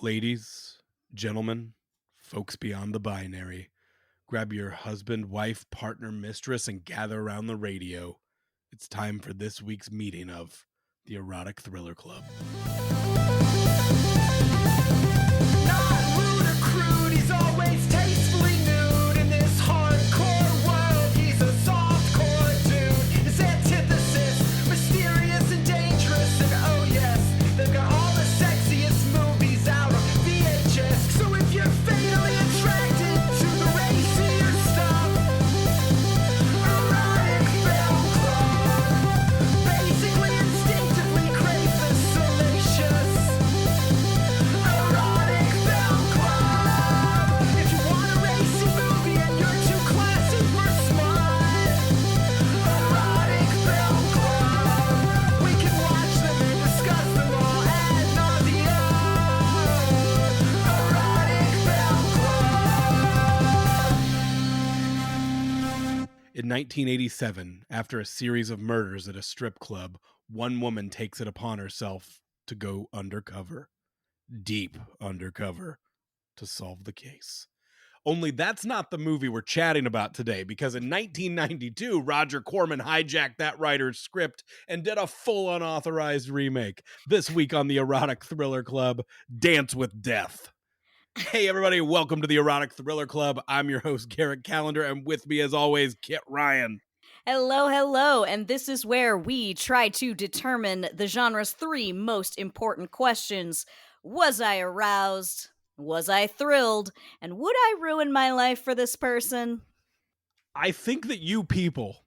Ladies, gentlemen, folks beyond the binary, grab your husband, wife, partner, mistress, and gather around the radio. It's time for this week's meeting of the Erotic Thriller Club. Not rude or crude, he's always tastefully nude. In this hardcore world, he's a softcore dude. His antithesis, mysterious and dangerous. And oh yes, they've got all the sexiest movies out on VHS. So if you're fatally attracted to the racier stuff, Erotic Film Club. Basically, instinctively crave the salacious. Erotic Film Club. If you want a racy movie and you're too classy for smut, Erotic Film Club. We can watch them and discuss them all ad nauseam. Erotic Film Club. In 1987, after a series of murders at a strip club, one woman takes it upon herself to go undercover, deep undercover, to solve the case. Only that's not the movie we're chatting about today, because in 1992, Roger Corman hijacked that writer's script and did a full unauthorized remake. This week on the Erotic Thriller Club, Dance with Death. Hey everybody, welcome to the Erotic Thriller Club. I'm your host, Garrett Callender, and with me as always, Kit Ryan. Hello, hello, and this is where we try to determine the genre's three most important questions. Was I aroused? Was I thrilled? And would I ruin my life for this person? I think that you people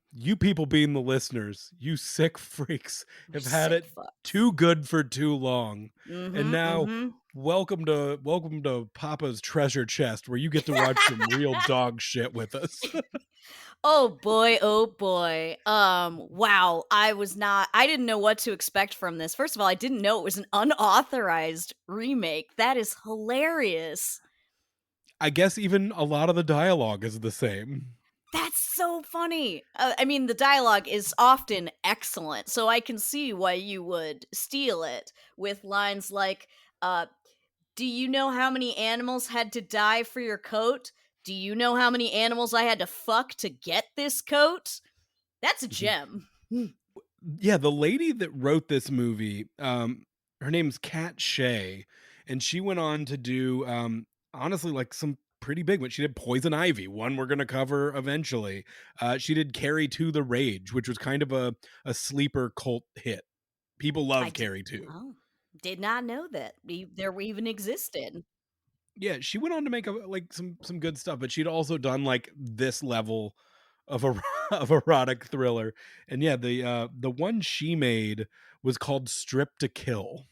being the listeners, you sick freaks, have had it too good for too long. And now welcome to Papa's treasure chest, where you get to watch some real dog shit with us. Oh boy, oh boy. Wow. I didn't know what to expect from this. First of all, I didn't know it was an unauthorized remake. That is hilarious. I guess even a lot of the dialogue is the same. That's so funny. I mean, the dialogue is often excellent, so I can see why you would steal it with lines like, do you know how many animals had to die for your coat? Do you know how many animals I had to fuck to get this coat? That's a gem. Yeah, the lady that wrote this movie, her name's Kat Shea, and she went on to do, honestly, like some pretty big ones. She did Poison Ivy, one we're going to cover eventually. She did Carrie 2 The Rage, which was kind of a sleeper cult hit. People love Carrie 2. Oh, did not know that there even existed. Yeah, she went on to make some good stuff, but she'd also done like this level of a of erotic thriller. And yeah, the one she made was called Strip to Kill.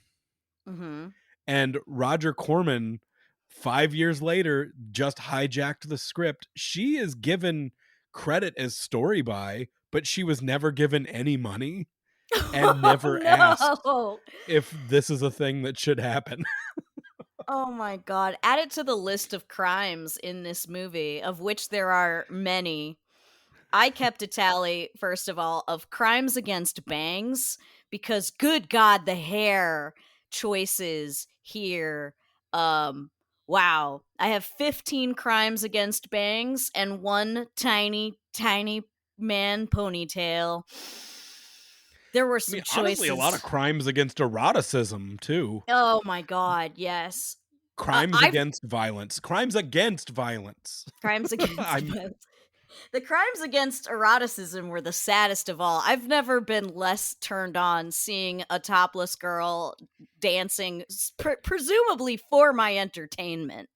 Mm-hmm. And Roger Corman, 5 years later, just hijacked the script. She is given credit as story by, but she was never given any money and never asked if this is a thing that should happen. Oh my god. Add it to the list of crimes in this movie, of which there are many. I kept a tally, first of all, of crimes against bangs, because good God, the hair choices here. Wow. I have 15 crimes against bangs and one tiny, tiny man ponytail. There were some choices. Honestly, a lot of crimes against eroticism, too. Oh my god, yes. Crimes against violence. Crimes against violence. Crimes against violence. The crimes against eroticism were the saddest of all. I've never been less turned on seeing a topless girl dancing, presumably for my entertainment.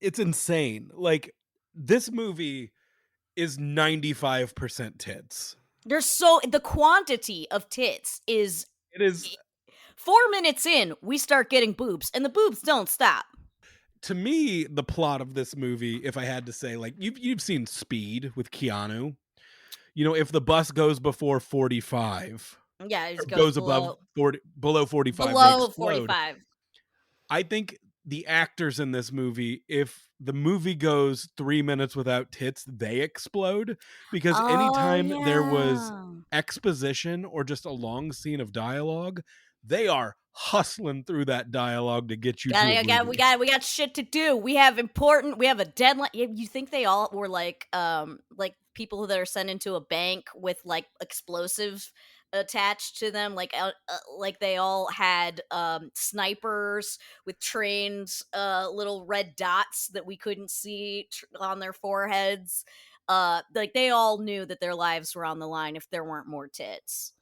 It's insane. Like, this movie is 95% tits. The quantity of tits is... It is... 4 minutes in, we start getting boobs, and the boobs don't stop. To me, the plot of this movie, if I had to say, like, you've seen Speed with Keanu. You know, if the bus goes before 45, yeah, it goes above 40, below 45, below 45. I think the actors in this movie, if the movie goes 3 minutes without tits, they explode. Because anytime there was exposition or just a long scene of dialogue, they are hustling through that dialogue to get you to a We movie. got shit to do. We have a deadline. You think they all were like people that are sent into a bank with like explosives attached to them, like they all had snipers with trained little red dots that we couldn't see on their foreheads. Like they all knew that their lives were on the line if there weren't more tits.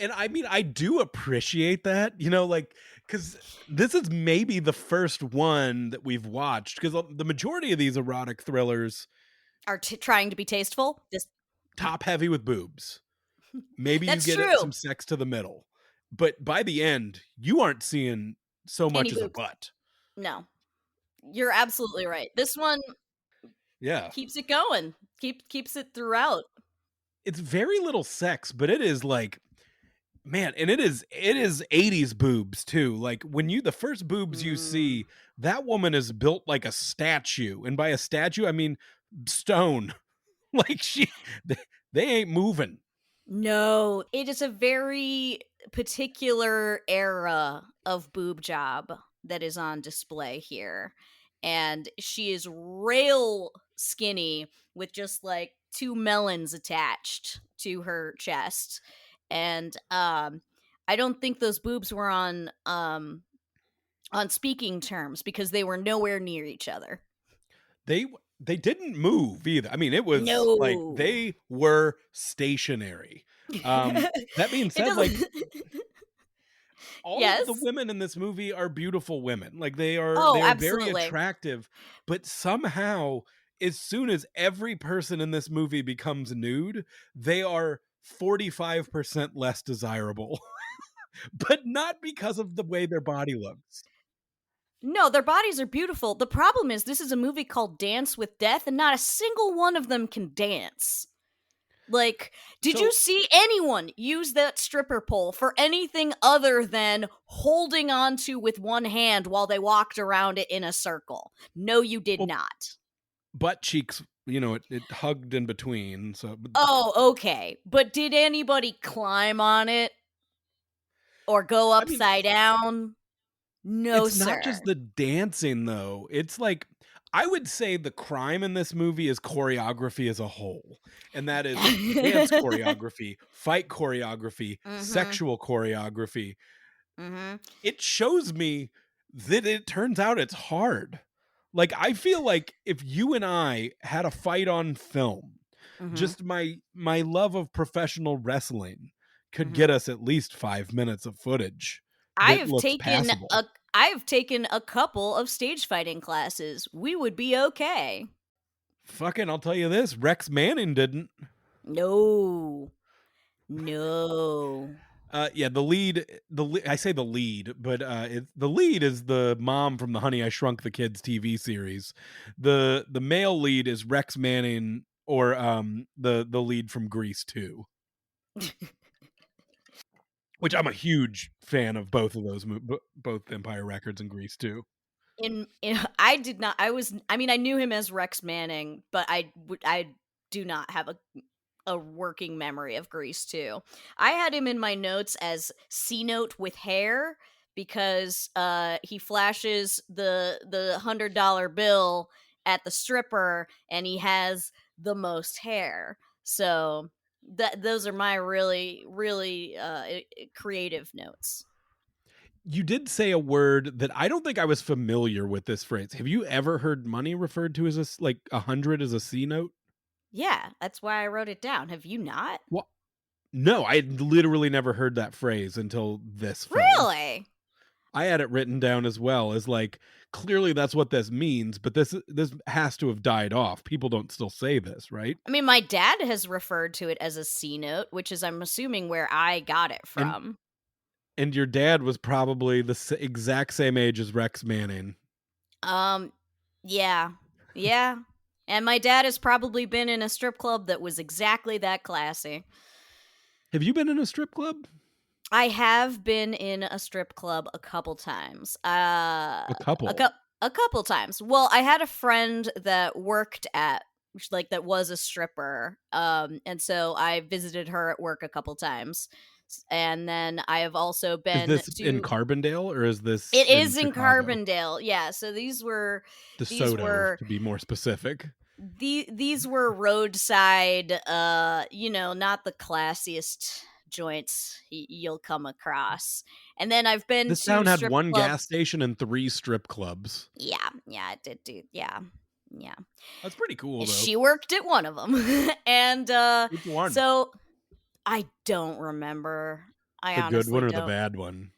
And I mean, I do appreciate that, you know, like, because this is maybe the first one that we've watched, because the majority of these erotic thrillers Are trying to be tasteful. Just top heavy with boobs. Maybe you that's get it, true. some sex to the middle, but by the end, you aren't seeing so Any much as a boobs? butt. No, you're absolutely right. This one Yeah. keeps it going. Keeps it throughout. It's very little sex, but it is like, man, and it is 80s boobs too. Like when you the first boobs you Mm. see, that woman is built like a statue. And by a statue, I mean stone. Like they, they ain't moving. No, it is a very particular era of boob job that is on display here. And she is rail skinny with just like two melons attached to her chest. And I don't think those boobs were on speaking terms because they were nowhere near each other. They they didn't move either. I mean, it was like No. they were stationary. That being It said, like doesn't. all of the Yes. women in this movie are beautiful women. Like they Oh, are very absolutely. attractive, but somehow as soon as every person in this movie becomes nude, they are 45% less desirable. But not because of the way their body looks. No, their bodies are beautiful. The problem is this is a movie called Dance with Death, and not a single one of them can dance. Like, did you So see anyone use that stripper pole for anything other than holding onto with one hand while they walked around it in a circle? No, you did well, not. butt cheeks, you know, it hugged in between. So but Oh, okay. But did anybody climb on it or go I mean, upside down? No, it's not sir. just the dancing though. It's like I would say the crime in this movie is choreography as a whole. And that is dance choreography, fight choreography, Mhm. sexual choreography. Mhm. It shows me that it turns out it's hard. Like I feel like if you and I had a fight on film, Mhm. just my love of professional wrestling could Mhm. get us at least 5 minutes of footage I that have looks taken passable. a I have taken a couple of stage fighting classes. We would be okay. Fucking, I'll tell you this, Rex Manning didn't. No. No. Yeah, I say the lead, but the lead is the mom from the Honey I Shrunk the Kids TV series. The male lead is Rex Manning, or the lead from Grease 2, which I'm a huge fan of both of those both Empire Records and Grease 2. In I did not I mean I knew him as Rex Manning, but I do not have a working memory of Grease 2. I had him in my notes as C note with hair because he flashes the $100 bill at the stripper and he has the most hair. So that those are my really creative notes. You did say a word that I don't think I was familiar with this phrase. Have you ever heard money referred to as like 100 as a C note? Yeah, that's why I wrote it down. Have you not? Well, no, I had literally never heard that phrase until this film. Really? I had it written down as well as like clearly that's what this means, but this has to have died off. People don't still say this, right? I mean, my dad has referred to it as a C note, which is, I'm assuming, where I got it And from. and your dad was probably the exact same age as Rex Manning. Um, yeah, yeah. And my dad has probably been in a strip club that was exactly that classy. Have you been in a strip club? I have been in a strip club a couple times. A A, couple. cou- a couple times. Well, I had a friend that worked at that was a stripper. And so I visited her at work a couple times. And then I have also Is been this in to Carbondale or is this it in is in Chicago? Carbondale. Yeah, so these DeSoto, were to be more specific. these were roadside, not the classiest joints you'll come across. And then I've been This to town had strip one gas clubs. station and 3 strip clubs. Yeah, yeah, it did do. Yeah, yeah. That's pretty cool, And though. she worked at one of them, and Which one? so I don't remember. I The good one honestly or the don't. bad one?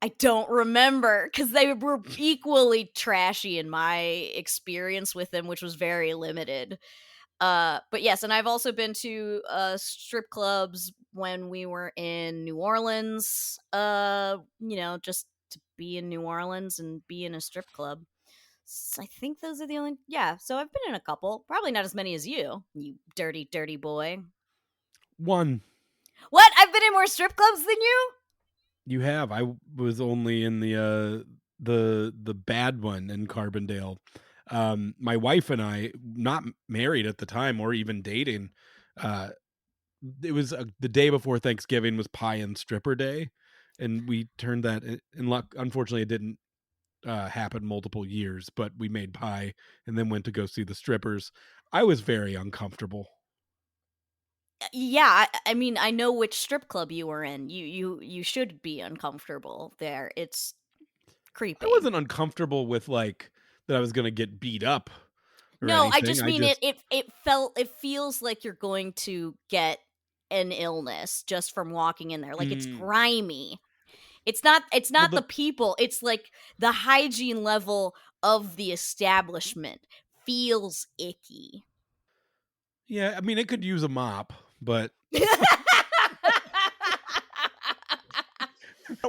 I don't remember because they were equally trashy in my experience with them, which was very limited. But yes, and I've also been to strip clubs when we were in New Orleans. Just to be in New Orleans and be in a strip club. I think those are the only. Yeah, so I've been in a couple. Probably not as many as you dirty, dirty boy. One. What? I've been in more strip clubs than you? You have. Was only in the bad one in Carbondale. My wife and I, not married at the time or even dating, uh, it was the day before Thanksgiving was Pie and Stripper Day, and we turned that in luck. Unfortunately, it didn't happen multiple years, but we made pie and then went to go see the strippers. I was very uncomfortable. Yeah, I mean, I know which strip club you were in. You should be uncomfortable there. It's I creepy. wasn't uncomfortable with like that I was going to get beat up or No, I anything. just I mean just it feels like you're going to get an illness just from walking in there. Like it's mm, grimy. It's well not the the people. It's like the hygiene level of the establishment feels icky. yeah, I mean it could use a mop, but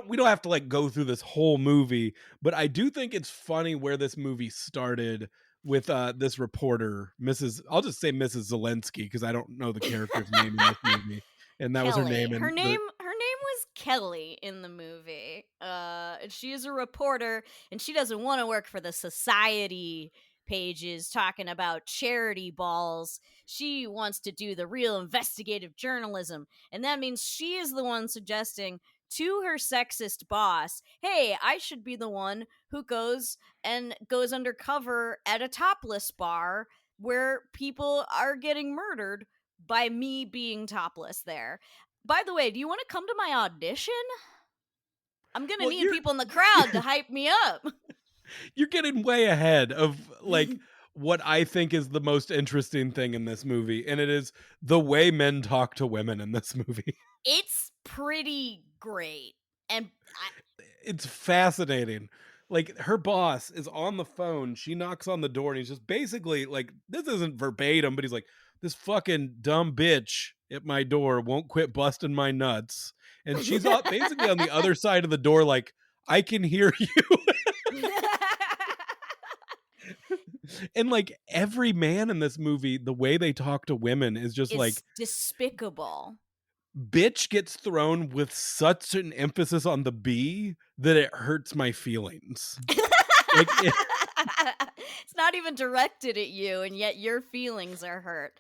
we don't have to like go through this whole movie, but I do think it's funny where this movie started with this reporter, Mrs. I'll just say Mrs. Zelensky because I don't know the character's name in this movie. And that was her Kelly. name in the Her name was Kelly in the movie. And she is a reporter and she doesn't want to work for the society pages talking about charity balls. She wants to do the real investigative journalism. And that means she is the one suggesting to her sexist boss, "Hey, I should be the one who goes undercover at a topless bar where people are getting murdered by me being topless there. By the way, do you want to come to my audition? I'm gonna well need people in the crowd to hype me up." you're getting way ahead of like what I think is the most interesting thing in this movie, and it is the way men talk to women in this movie. It's pretty great. And It's fascinating. Like her boss is on the phone, she knocks on the door, and he's just basically like, this isn't verbatim, but he's like, this fucking dumb bitch at my door won't quit busting my nuts. And she's basically on the other side of the door, like, I can hear you. And like every man in this movie, the way they talk to women is just like is despicable. bitch gets thrown with such an emphasis on the B that it hurts my feelings. Like It's not even directed at you, and yet your feelings are hurt.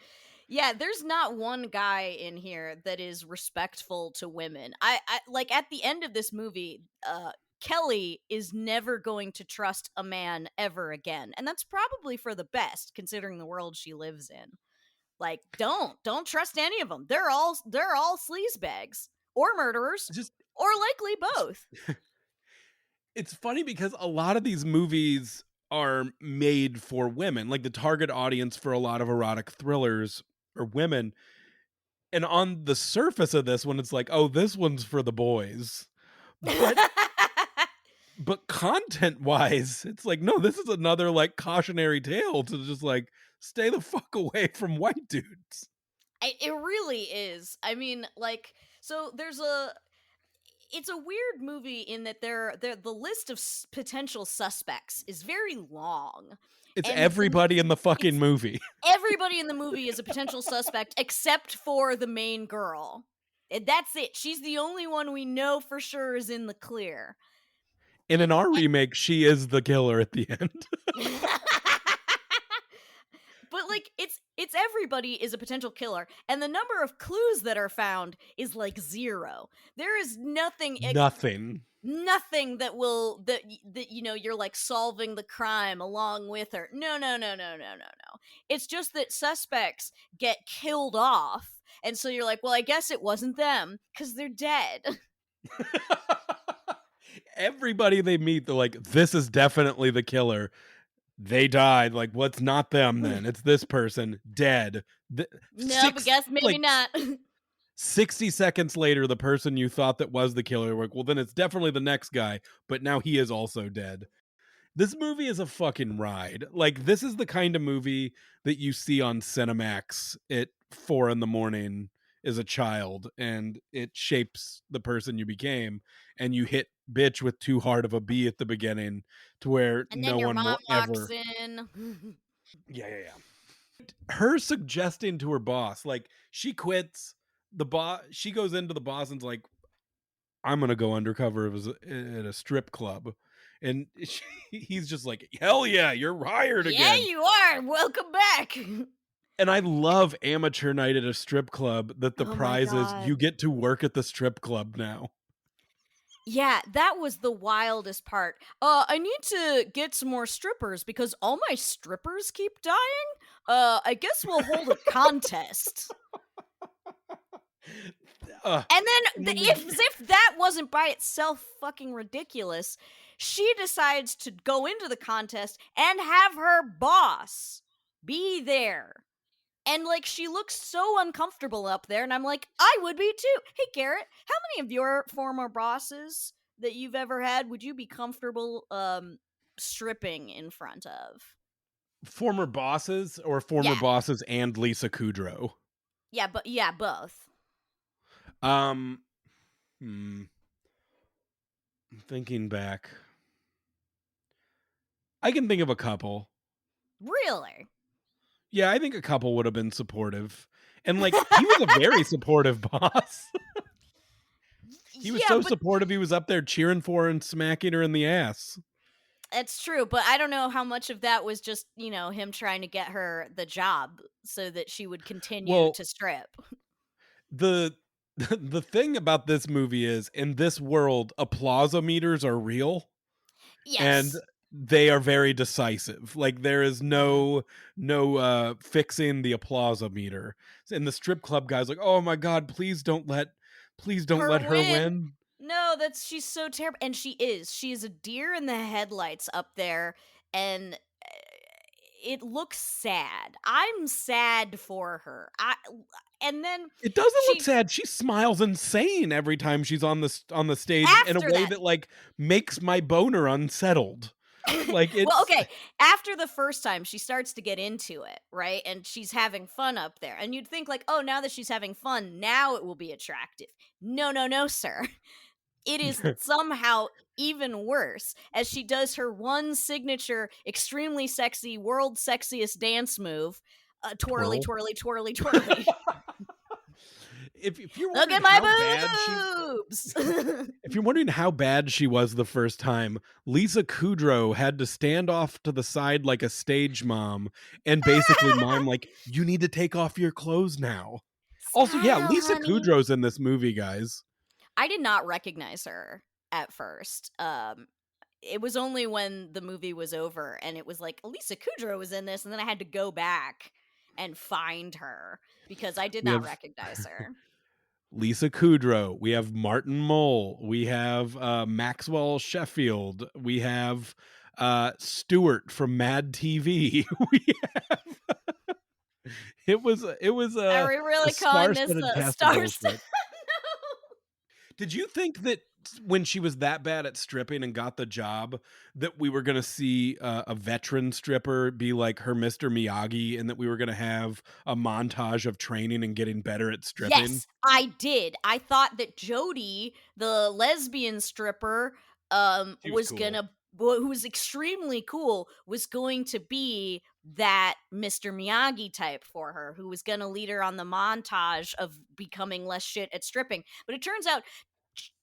Yeah, there's not one guy in here that is respectful to women. I like at the end of this movie, Kelly is never going to trust a man ever again, and that's probably for the best, considering the world she lives in. Like, don't trust any of them. They're all sleazebags or murderers just or likely both. it's funny because a lot of these movies are made for women. Like the target audience for a lot of erotic thrillers are women. And on the surface of this one, it's like, oh, this one's for the boys. But content wise, it's like, no, this is another like cautionary tale to just like stay the fuck away from white dudes. It really is. I mean, like, so there's a. It's a weird movie in that the list of potential suspects is very long, It's and everybody in the fucking it's movie. everybody in the movie is a potential suspect except for the main girl. And that's it. She's the only one we know for sure is in the clear. And in our remake, she is the killer at the end. But like it's everybody is a potential killer, and the number of clues that are found is like 0. There is nothing Nothing. nothing that will that you're like solving the crime along with her. No, no, no, no, no, no, no. It's just that suspects get killed off, and so you're like, well, I guess it wasn't them because they're dead. Everybody they meet, they're like, this is definitely the killer. They died. Like, what's not them then? It's this person dead. No, but guess maybe like not. 60 seconds later, the person you thought that was the killer, like, well, then it's definitely the next guy, but now he is also dead. This movie is a fucking ride. Like, this is the kind of movie that you see on Cinemax at 4 a.m. as a child, and it shapes the person you became, and you hit bitch with too hard of a B at the beginning to where And no then your one mom will walks ever. in. Yeah. Her suggesting to her boss, like, she quits. She goes into the boss and's like, I'm gonna go undercover at a strip club, and he's just like, hell yeah, you're hired Yeah, again. you are. Welcome back. And I love amateur night at a strip club that the Oh my prize is God. you get to work at the strip club now. Yeah, that was the wildest part. I need to get some more strippers because all my strippers keep dying. I guess we'll hold a contest. And then, And when as if that wasn't by itself fucking ridiculous, she decides to go into the contest and have her boss be there. And, like, she looks so uncomfortable up there, and I'm like, I would be too. Hey, Garrett, how many of your former bosses that you've ever had would you be comfortable stripping in front of? former bosses or former Yeah. bosses and Lisa Kudrow. Yeah, but yeah, both. Um, I'm thinking back. I can think of a couple. Really? Yeah, I think a couple would have been supportive. And like he was a very supportive boss. He was Yeah, so but supportive he was up there cheering for her and smacking her in the ass. it's true, but I don't know how much of that was just, him trying to get her the job so that she would continue Well, to strip. the the thing about this movie is in this world applausometers are real and Yes. they are very decisive. Like there is Mhm. no fixing the applausometer. And the strip club guy's like, "Oh my god, please don't let Her her win. win." No, she's so terrible, and she is. She is a deer in the headlights up there, and it looks sad. I'm sad for her. And then It doesn't look she sad. She smiles insane every time she's on the stage in a after way that. that like makes my boner unsettled. Like Well, it's okay. After the first time, she starts to get into it, right? And she's having fun up there. And you'd think, like, oh, now that she's having fun, now it will be attractive. No, no, no, sir. It is somehow even worse as she does her one signature, extremely sexy, world sexiest dance move, twirly, twirl. twirly, twirly, twirly. If you're Look wondering at my how bad boobs. if you're wondering how bad she was the first time, Lisa Kudrow had to stand off to the side like a stage mom and basically mime like, "You need to take off your clothes now." Also, yeah, Smile, Lisa honey. Kudrow's in this movie, guys. I did not recognize her at first. It was only when the movie was over and it was like Lisa Kudrow was in this, and then I had to go back and find her because I did We not have recognize her. Lisa Kudrow, we have Martin Mull, we have Maxwell Sheffield, we have Stewart from Mad TV. we have, it was Are we a really calling this star-studded cast of stars? bullshit. Did you think that when she was that bad at stripping and got the job, that we were going to see a veteran stripper be like her Mr. Miyagi, and that we were going to have a montage of training and getting better at stripping? Yes, I did. I thought that Jody, the lesbian stripper, She was was cool. gonna who was extremely cool, was going to be that Mr. Miyagi type for her, who was gonna lead her on the montage of becoming less shit at stripping. But it turns out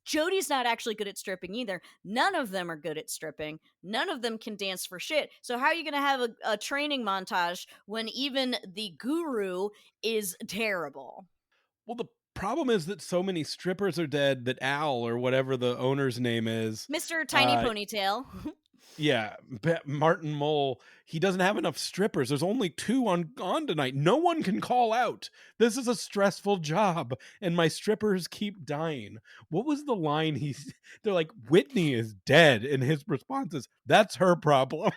Jodie's not actually good at stripping either. None of them are good at stripping. None of them can dance for shit. So how are you going to have a training montage when even the guru is terrible? Well, the problem is that so many strippers are dead that Al, or whatever the owner's name is, Mr. Tiny Ponytail. yeah, Martin Mull, he doesn't have enough strippers. There's only 2 on tonight. No one can call out. This is a stressful job, and my strippers keep dying. What was the line they're like, Whitney is dead, and his response is, that's her problem.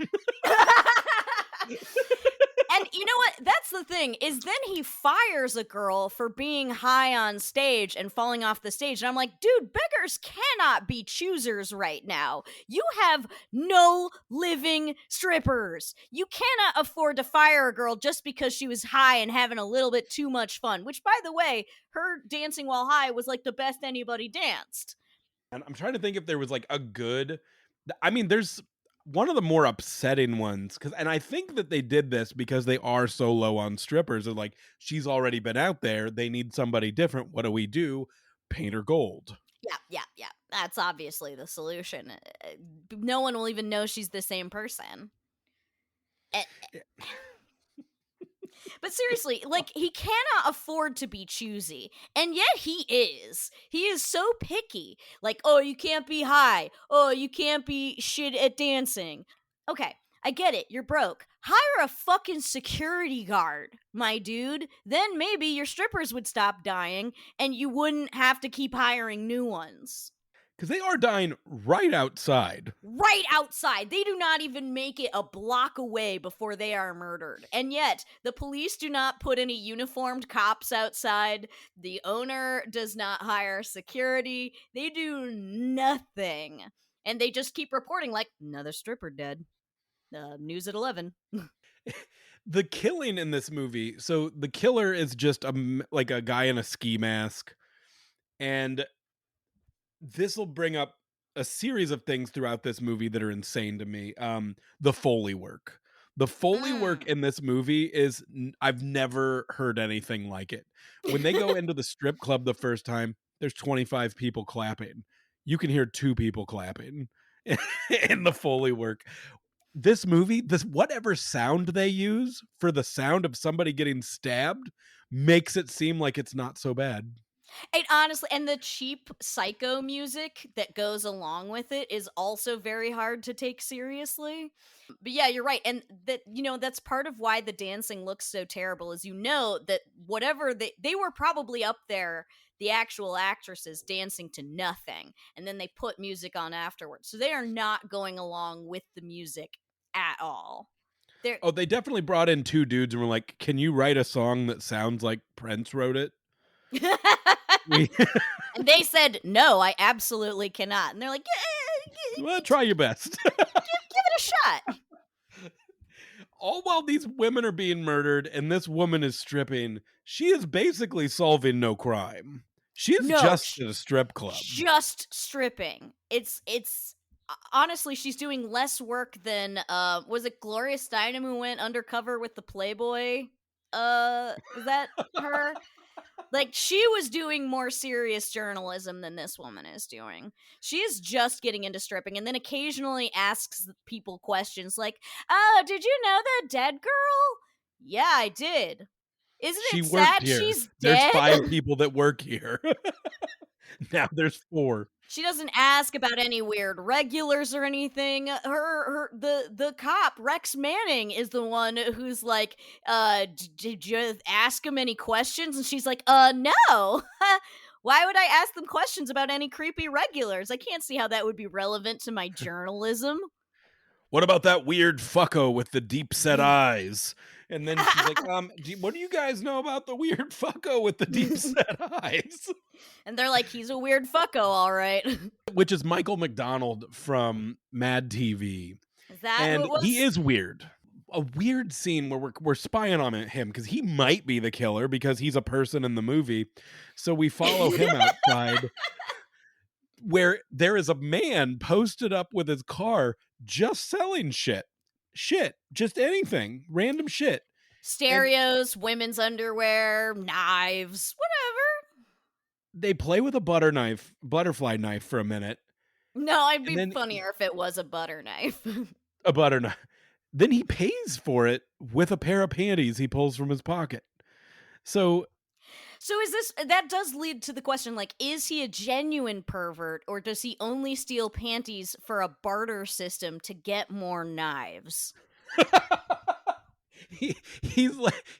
And you know what? That's the thing, is then he fires a girl for being high on stage and falling off the stage. And I'm like, dude, beggars cannot be choosers right now. You have no living strippers. You cannot afford to fire a girl just because she was high and having a little bit too much fun, which, by the way, her dancing while high was like the best anybody danced. And I'm trying to think if there was like a good, I mean, there's one of the more upsetting ones, and I think that they did this because they are so low on strippers. They're like, she's already been out there. They need somebody different. What do? Paint her gold. Yeah. That's obviously the solution. No one will even know she's the same person. But seriously, like, he cannot afford to be choosy, and yet he is. He is so picky. Like, oh, you can't be high. Oh, you can't be shit at dancing. Okay, I get it. You're broke. Hire a fucking security guard, my dude. Then maybe your strippers would stop dying, and you wouldn't have to keep hiring new ones. Because they are dying right outside. Right outside. They do not even make it a block away before they are murdered. And yet, the police do not put any uniformed cops outside. The owner does not hire security. They do nothing. And they just keep reporting like, another stripper dead. News at 11. The killing in this movie, so the killer is just like a guy in a ski mask. And this will bring up a series of things throughout this movie that are insane to me. The Foley work. The Foley work in this movie is, I've never heard anything like it. When they go into the strip club the first time, there's 25 people clapping. You can hear 2 people clapping in the Foley work. This movie, whatever sound they use for the sound of somebody getting stabbed makes it seem like it's not so bad. It honestly, and the cheap psycho music that goes along with it is also very hard to take seriously. But yeah, you're right. And that, that's part of why the dancing looks so terrible, is that whatever they were probably up there, the actual actresses dancing to nothing, and then they put music on afterwards. So they are not going along with the music at all. They definitely brought in 2 dudes and were like, can you write a song that sounds like Prince wrote it? And they said, no, I absolutely cannot. And they're like, well, try your best. give it a shot. All while these women are being murdered and this woman is stripping, she is basically solving no crime. She's just at a strip club. Just stripping. It's honestly, she's doing less work than was it Gloria Steinem who went undercover with the Playboy? Was that her? Like, she was doing more serious journalism than this woman is doing. She is just getting into stripping, and then occasionally asks people questions like, oh, did you know that dead girl? Yeah, I did. Isn't it sad she's dead? There's 5 people that work here. Now there's 4. She doesn't ask about any weird regulars or anything. The cop, Rex Manning, is the one who's like, did you ask him any questions? And she's like, no. Why would I ask them questions about any creepy regulars? I can't see how that would be relevant to my journalism. What about that weird fucko with the deep set eyes? And then she's like, what do you guys know about the weird fucko with the deep set eyes? And they're like, he's a weird fucko, all right. Which is Michael McDonald from Mad TV. Is that who it was? He is weird. A weird scene where we're spying on him because he might be the killer because he's a person in the movie. So we follow him outside where there is a man posted up with his car just selling shit, just anything, random shit. Stereos, women's underwear, knives, whatever. they play with a butterfly knife for a minute, No, it'd and be then funnier if it was a butter knife. a butter knife. Then he pays for it with a pair of panties he pulls from his pocket. So So is this that does lead to the question, like, is he a genuine pervert, or does he only steal panties for a barter system to get more knives?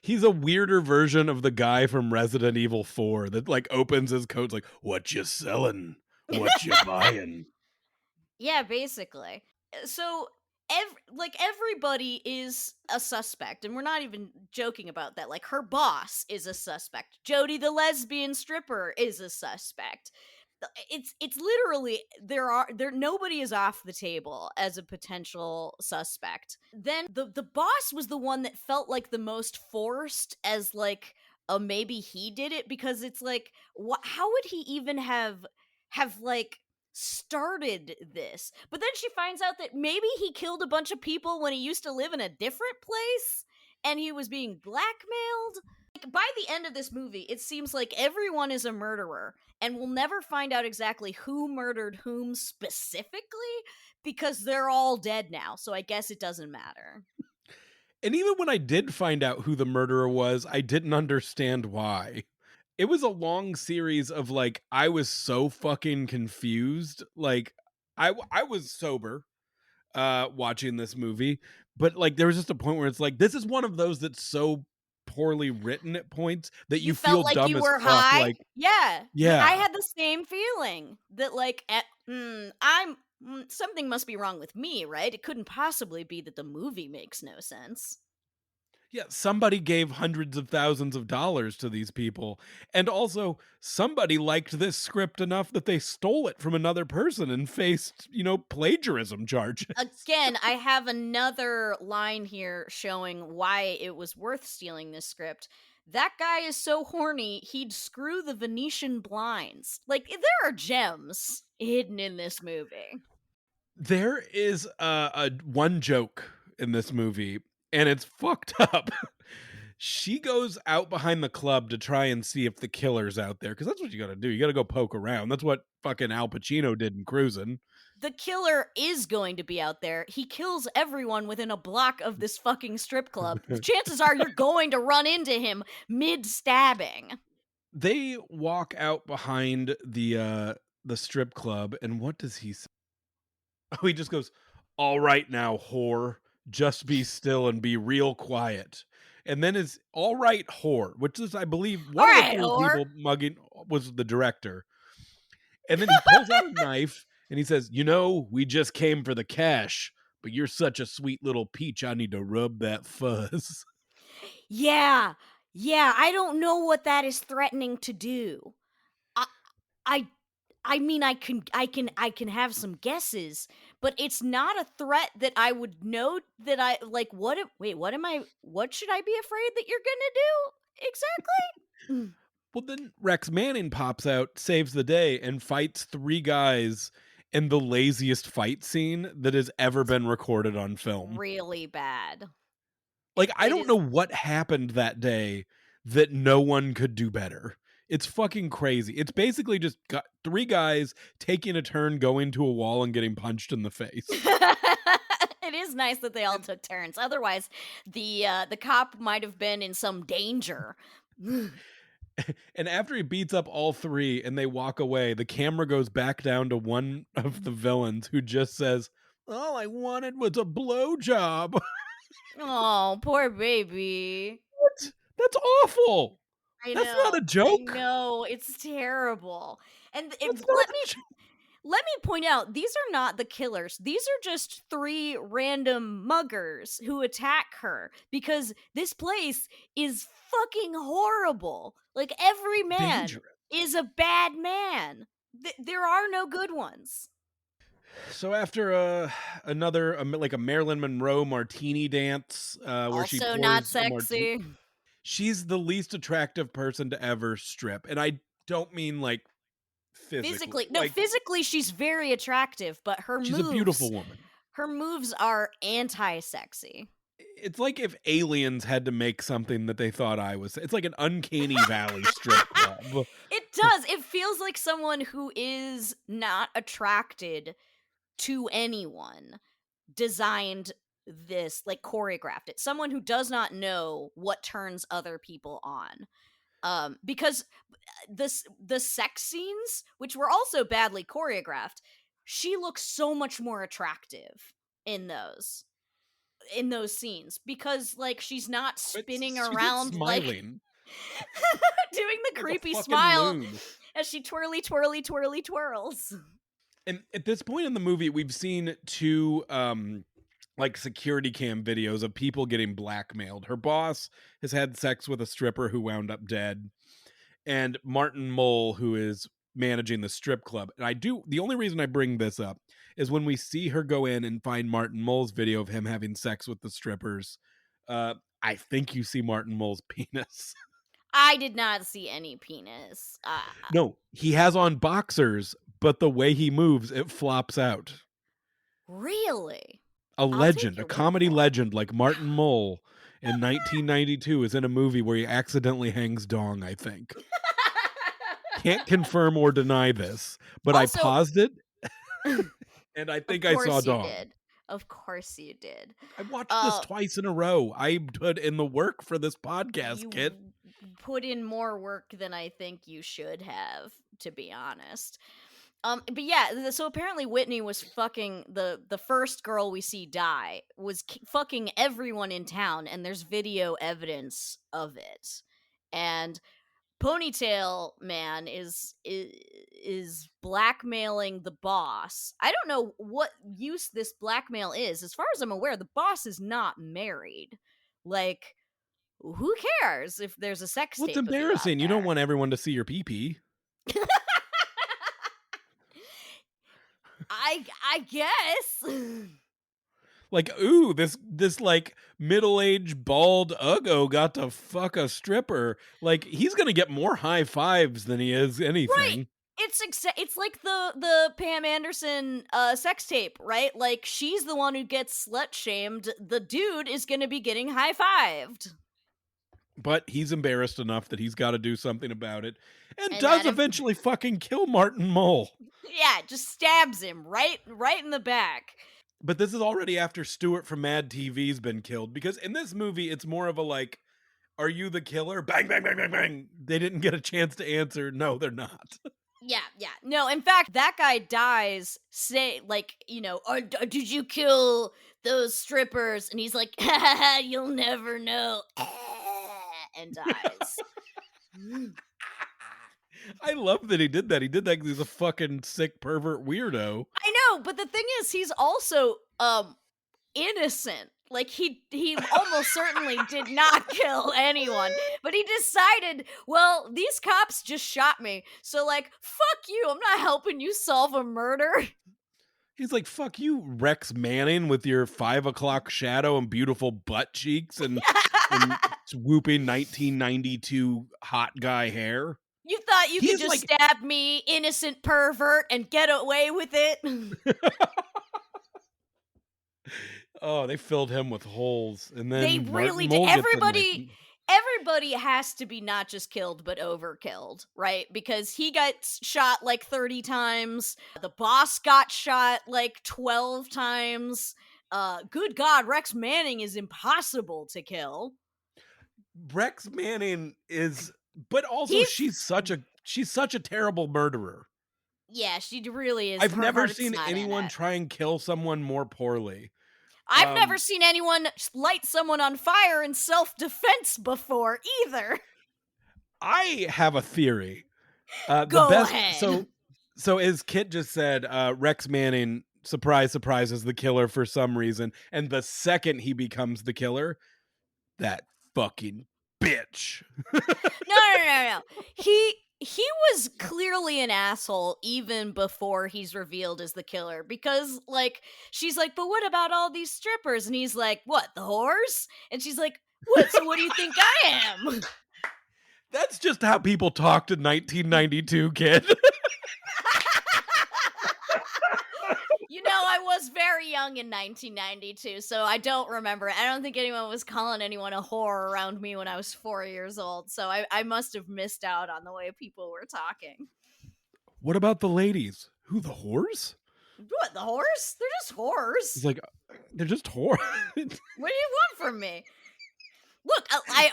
he's a weirder version of the guy from Resident Evil 4 that like opens his coat like, "What you selling? What you buying?" Yeah, basically. So everybody is a suspect, and we're not even joking about that. Like, her boss is a suspect. Jody the lesbian stripper is a suspect. It's literally there nobody is off the table as a potential suspect. Then the boss was the one that felt like the most forced, as like a maybe he did it, because it's like, what, how would he even have like started this? But then she finds out that maybe he killed a bunch of people when he used to live in a different place and he was being blackmailed. Like, by the end of this movie, it seems like everyone is a murderer, and we'll never find out exactly who murdered whom specifically, because they're all dead now, so I guess it doesn't matter. And even when I did find out who the murderer was, I didn't understand why. It was a long series of like I was so fucking confused. Like I was sober watching this movie, but like there was just a point where it's like this is one of those that's so poorly written at points that You you felt feel like dumb you as were fuck. high? Like, Yeah. I yeah. had the same feeling that, like, something must be wrong with me, right? It couldn't possibly be that the movie makes no sense. Yeah, somebody gave hundreds of thousands of dollars to these people. And also, somebody liked this script enough that they stole it from another person and faced, plagiarism charges. Again, I have another line here showing why it was worth stealing this script. That guy is so horny, he'd screw the Venetian blinds. Like, there are gems hidden in this movie. There is a one joke in this movie, and it's fucked up. She goes out behind the club to try and see if the killer's out there, because that's what you got to do. You got to go poke around. That's what fucking Al Pacino did in Cruising. The killer is going to be out there. He kills everyone within a block of this fucking strip club. The chances are you're going to run into him mid stabbing. They walk out behind the strip club, and what does he say? Oh, he just goes, "All right now, whore, just be still and be real quiet." And then is "all right, whore," which is, I believe, All one of the right, three whore. people mugging was the director. And then he pulls out a knife and he says, "We just came for the cash, but you're such a sweet little peach. I need to rub that fuzz." Yeah. Yeah, I don't know what that is threatening to do. I I I mean, I can have some guesses, but it's not a threat that I would know that I like. What should I be afraid that you're going to do exactly? Well, then Rex Manning pops out, saves the day, and fights three guys in the laziest fight scene that has ever been recorded on film. Really bad. Like, I It don't know is. what happened that day that no one could do better. It's fucking crazy. It's basically just got three guys taking a turn going to a wall and getting punched in the face. It is nice that they all took turns. Otherwise, the cop might have been in some danger. And after he beats up all three and they walk away, the camera goes back down to one of the villains who just says, "All I wanted was a blowjob." Oh, poor baby. What? That's awful. I That's not know. a I joke. know. It's terrible. And That's not a joke. let me point out, these are not the killers. These are just three random muggers who attack her, because this place is fucking horrible. Like, every man Dangerous. is a bad man. There are no good ones. So after like a Marilyn Monroe martini dance, where she Also not pours a martini, sexy. she's the least attractive person to ever strip, and I don't mean like physically. Physically, no, Like, physically she's very attractive, but she's a beautiful woman. her moves are anti-sexy. It's like if aliens had to make something that they thought I was. It's like an uncanny valley strip club. It does. It feels like someone who is not attracted to anyone designed this, like choreographed it. Someone who does not know what turns other people on. Because the sex scenes, which were also badly choreographed, she looks so much more attractive in those scenes because like she's not spinning She's just around like smiling doing the like a creepy fucking smile loon. as she twirls. And at this point in the movie, we've seen two like security cam videos of people getting blackmailed. Her boss has had sex with a stripper who wound up dead, and Martin Mull, who is managing the strip club. And the only reason I bring this up is when we see her go in and find Martin Mull's video of him having sex with the strippers. I think you see Martin Mull's penis. I did not see any penis. No, he has on boxers, but the way he moves, it flops out. Really? A I'll take legend, a your word comedy for it. legend like Martin Mull in 1992 is in a movie where he accidentally hangs dong, I think. Can't confirm or deny this, but I Also, paused it and I of think I saw course you dong. did. Of course you did. I watched this twice in a row. I put in the work for this podcast, You Kit. put in more work than I think you should have, to be honest. But yeah, so apparently Whitney was fucking the first girl we see die was fucking everyone in town, and there's video evidence of it. And Ponytail Man is blackmailing the boss. I don't know what use this blackmail is. As far as I'm aware, the boss is not married. Like, who cares if there's a sex Well, it's tape of you out embarrassing. You don't there? want everyone to see your pee-pee. I guess. Like, ooh, this like middle-aged bald uggo got to fuck a stripper. Like, he's gonna get more high fives than he is anything. It's like the Pam Anderson sex tape, right? Like she's the one who gets slut shamed. The dude is going to be getting high fived. But he's embarrassed enough that he's got to do something about it, and And does that eventually fucking kill Martin Mull. Yeah, just stabs him right in the back. But this is already after Stewart from Mad TV's been killed, because in this movie it's more of a like, are you the killer? Bang, bang, bang, bang, bang. They didn't get a chance to answer. No, they're not. Yeah. No, in fact, that guy dies, say, like, did you kill those strippers? And he's like, you'll never know. And dies. I love that he did that. He did that because he's a fucking sick pervert weirdo. I know, but the thing is, he's also, innocent. Like he almost certainly did not kill anyone, but he decided, well, these cops just shot me, so like, fuck you, I'm not helping you solve a murder. He's like, fuck you, Rex Manning, with your 5 o'clock shadow and beautiful butt cheeks and swooping 1992 hot guy hair. You thought you He's could just like- stab me, innocent pervert, and get away with it? Oh, they filled him with holes, and then They Martin really Mull did. gets in, like, Everybody has to be not just killed, but overkilled, right? Because he got shot like 30 times. The boss got shot like 12 times. Good God, Rex Manning is impossible to kill. Rex Manning is, but also He's- she's such a terrible murderer. Yeah, she really is. I've Her never heart's seen not in anyone it. try and kill someone more poorly. I've never seen anyone light someone on fire in self-defense before either. I have a theory. Go ahead. So as Kit just said, Rex Manning, surprise, surprise, is the killer for some reason. And the second he becomes the killer, that fucking bitch. No. He was clearly an asshole even before he's revealed as the killer, because like she's like, but what about all these strippers? And he's like, what, the whores? And she's like, what? So what do you think I am? That's just how people talked in 1992, kid. You know, I was very young in 1992, so I don't remember it. I don't think anyone was calling anyone a whore around me when I was 4 years old, so I must have missed out on the way people were talking. What about the ladies? Who, the whores? What, the whores? They're just whores. It's like, they're just whores. What do you want from me? Look, I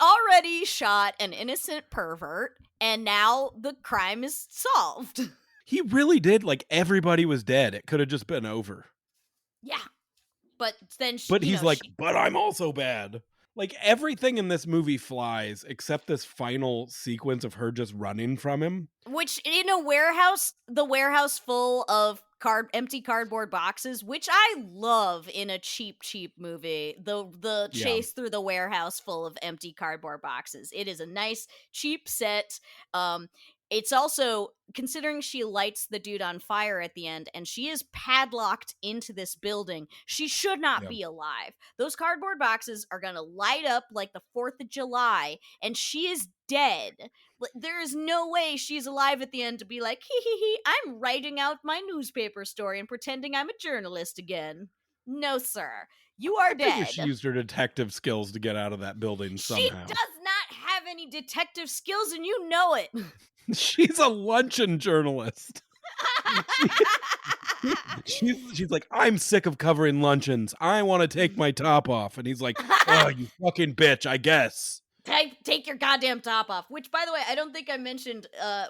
already shot an innocent pervert, and now the crime is solved. He really did. Like, everybody was dead. It could have just been over. Yeah. But then But he's like, but I'm also bad. Like, everything in this movie flies except this final sequence of her just running from him. Which, in a warehouse, the warehouse full of empty cardboard boxes, which I love in a cheap movie. The chase through the warehouse full of empty cardboard boxes. It is a nice, cheap set. It's also, considering she lights the dude on fire at the end, and she is padlocked into this building, she should not be alive. Those cardboard boxes are gonna light up like the 4th of July, and she is dead. There is no way she's alive at the end to be like, hee, I'm writing out my newspaper story and pretending I'm a journalist again. No, sir. You are dead. She used her detective skills to get out of that building somehow. She does not have any detective skills, and you know it. She's a luncheon journalist. She's like, I'm sick of covering luncheons. I want to take my top off. And he's like, oh, you fucking bitch, I guess. Take your goddamn top off. Which, by the way, I don't think I mentioned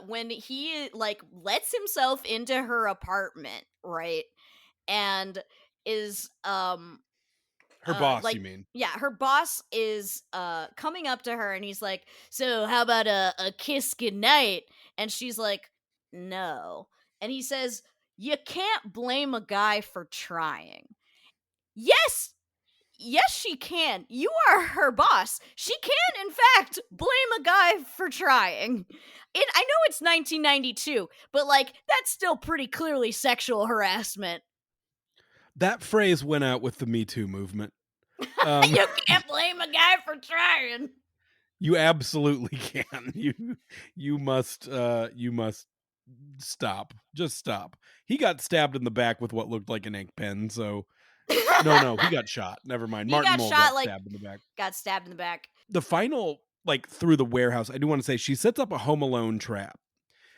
when he like lets himself into her apartment, right? And is her boss, you mean? Yeah, her boss is coming up to her and he's like, so how about a kiss goodnight? And she's like, no. And he says, you can't blame a guy for trying. Yes, she can. You are her boss. She can, in fact, blame a guy for trying. I know it's 1992, but like, that's still pretty clearly sexual harassment. That phrase went out with the Me Too movement. You can't blame a guy for trying. You absolutely can. You must stop. Just stop. He got stabbed in the back with what looked like an ink pen, so no, he got shot. Never mind. Martin Mull got stabbed in the back. Got stabbed in the back. The final, like, through the warehouse, I do want to say she sets up a Home Alone trap.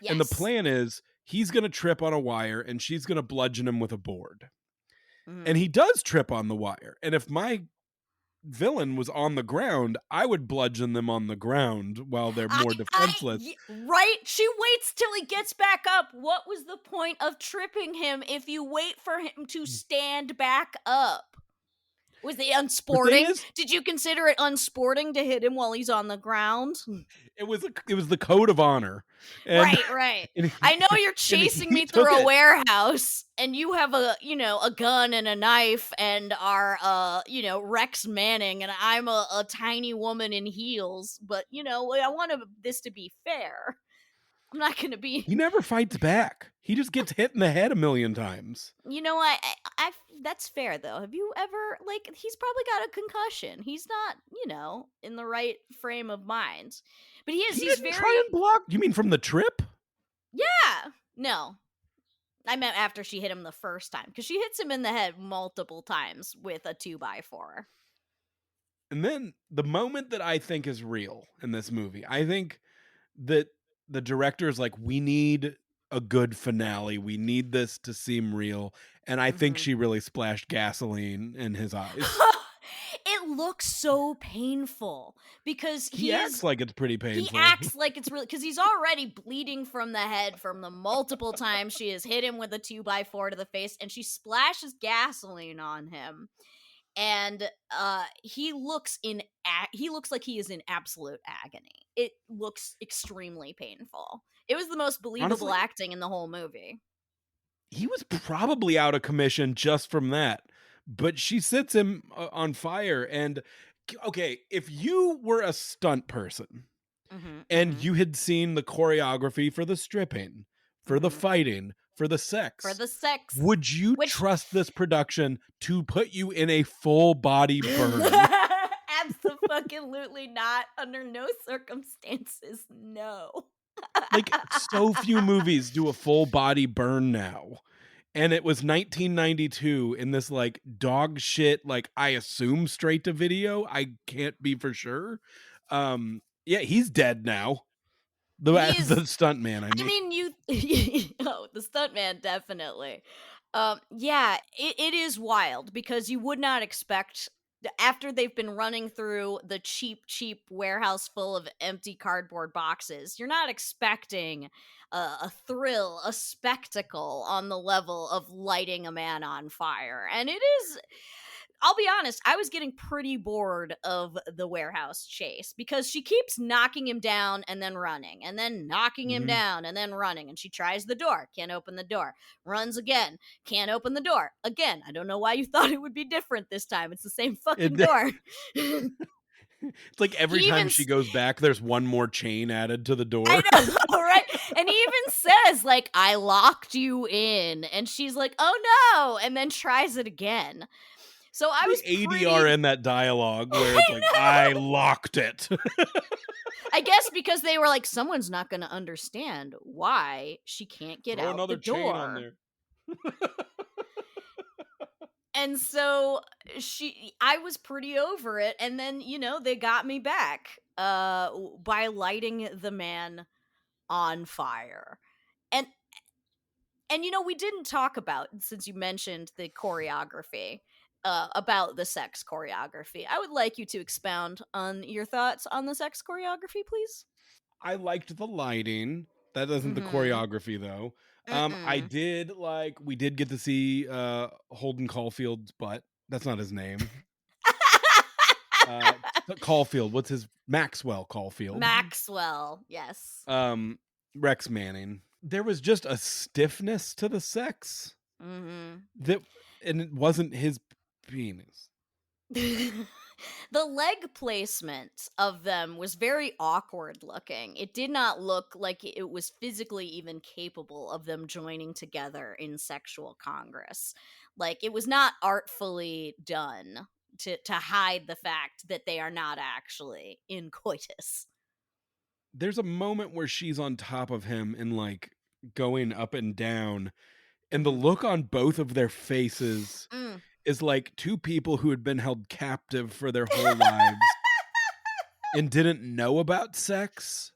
Yes. And the plan is he's going to trip on a wire and she's going to bludgeon him with a board. Mm-hmm. And he does trip on the wire. And if my villain was on the ground, I would bludgeon them on the ground while they're more defenseless. Right? She waits till he gets back up. What was the point of tripping him if you wait for him to stand back up? Was it unsporting? Did you consider it unsporting to hit him while he's on the ground? It was the code of honor. And, right. I know you're chasing me through a warehouse, and you have a gun and a knife, and are Rex Manning, and I'm a tiny woman in heels. But I want this to be fair. I'm not going to be... He never fights back. He just gets hit in the head a million times. I that's fair, though. Have you ever, he's probably got a concussion. He's not, in the right frame of mind. But he's very... try and block? You mean from the trip? Yeah. No. I meant after she hit him the first time. Because she hits him in the head multiple times with a 2x4. And then the moment that I think is real in this movie, I think that the director is like, we need a good finale. We need this to seem real. And I think she really splashed gasoline in his eyes. It looks so painful because he acts like it's pretty painful. He acts like it's really, because he's already bleeding from the head from the multiple times she has hit him with a 2x4 to the face, and she splashes gasoline on him. And he looks like he is in absolute agony. It looks extremely painful. It was the most believable acting in the whole movie. He was probably out of commission just from that. But she sets him on fire. And okay, if you were a stunt person and you had seen the choreography for the stripping, for the fighting, for the sex, would you trust this production to put you in a full body burn? Absolutely not. Under no circumstances, no. Like, so few movies do a full body burn now. And it was 1992 in this like dog shit, like I assume straight to video. I can't be for sure. Yeah, he's dead now. The He the is. stunt man, I I mean. mean, you. Oh, the stuntman definitely. Yeah, it is wild because you would not expect after they've been running through the cheap warehouse full of empty cardboard boxes. You're not expecting a thrill, a spectacle on the level of lighting a man on fire, and it is. I'll be honest, I was getting pretty bored of the warehouse chase because she keeps knocking him down and then running, and then knocking him Mhm. down and then running. And she tries the door, can't open the door, runs again, can't open the door. Again, I don't know why you thought it would be different this time. It's the same It fucking door. It's like every He time even she goes back, there's one more chain added to the I door. know, right? And he even says, like, I locked you in. And she's like, oh no. And then tries it again. So I The was ADR pretty. in that dialogue where it's like, I I know. locked it. I guess because they were like, someone's not going to understand why she can't get Throw out the another chain on door. there. And so I was pretty over it. And then, they got me back by lighting the man on fire. And we didn't talk about, since you mentioned the choreography, about the sex choreography. I would like you to expound on your thoughts on the sex choreography, please. I liked the lighting. That isn't the Mm-hmm. choreography though. I Mm-mm. did like we did get to see Holden Caulfield's butt. That's not his name. Uh Caulfield, what's his Maxwell Caulfield. Maxwell, yes. Um Rex Manning. There was just a stiffness to the sex Mhm. that and it wasn't his penis. The leg placement of them was very awkward looking. It did not look like it was physically even capable of them joining together in sexual congress. Like, it was not artfully done to hide the fact that they are not actually in coitus. There's a moment where she's on top of him and like going up and down, and the Mhm. look on both of their faces Mm. is like two people who had been held captive for their whole lives and didn't know about sex,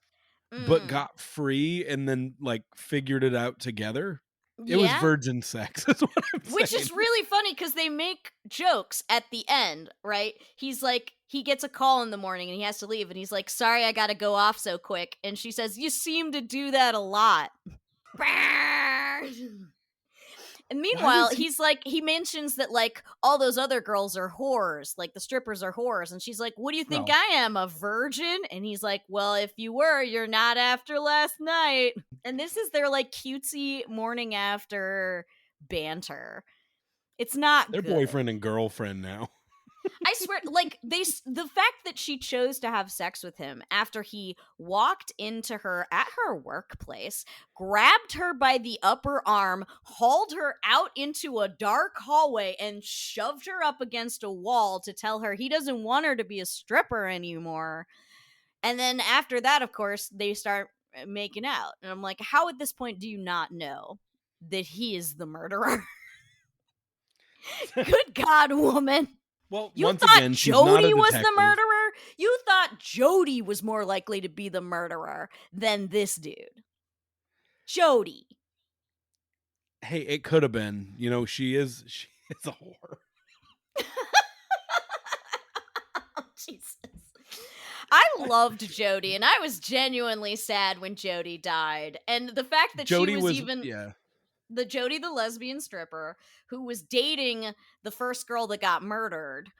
but Mm. got free and then like figured it out together. It was Yeah. virgin sex, is what I'm Which saying. is really funny because they make jokes at the end, right? He's like, he gets a call in the morning and he has to leave, and he's like, sorry, I gotta go off so quick. And she says, you seem to do that a lot. And Why meanwhile, was he he's like, he mentions that, like, all those other girls are whores, like the strippers are whores. And she's like, what do you think well, I am, a virgin? And he's like, well, if you were, you're not after last night. And this is their, like, cutesy morning after banter. It's not they're good. boyfriend and girlfriend now. I swear, like, the fact that she chose to have sex with him after he walked into her at her workplace, grabbed her by the upper arm, hauled her out into a dark hallway, and shoved her up against a wall to tell her he doesn't want her to be a stripper anymore. And then after that, of course, they start making out. And I'm like, how at this point do you not know that he is the murderer? Good God, woman. Well, You once thought again, she's not a Jody was the detective. murderer? You thought Jody was more likely to be the murderer than this dude. Jody. Hey, it could have been. You know, she is a whore. Oh, Jesus. I loved Jody, and I was genuinely sad when Jody died. And the fact that she Jody was was even yeah. the Jody, the lesbian stripper, who was dating the first girl that got murdered,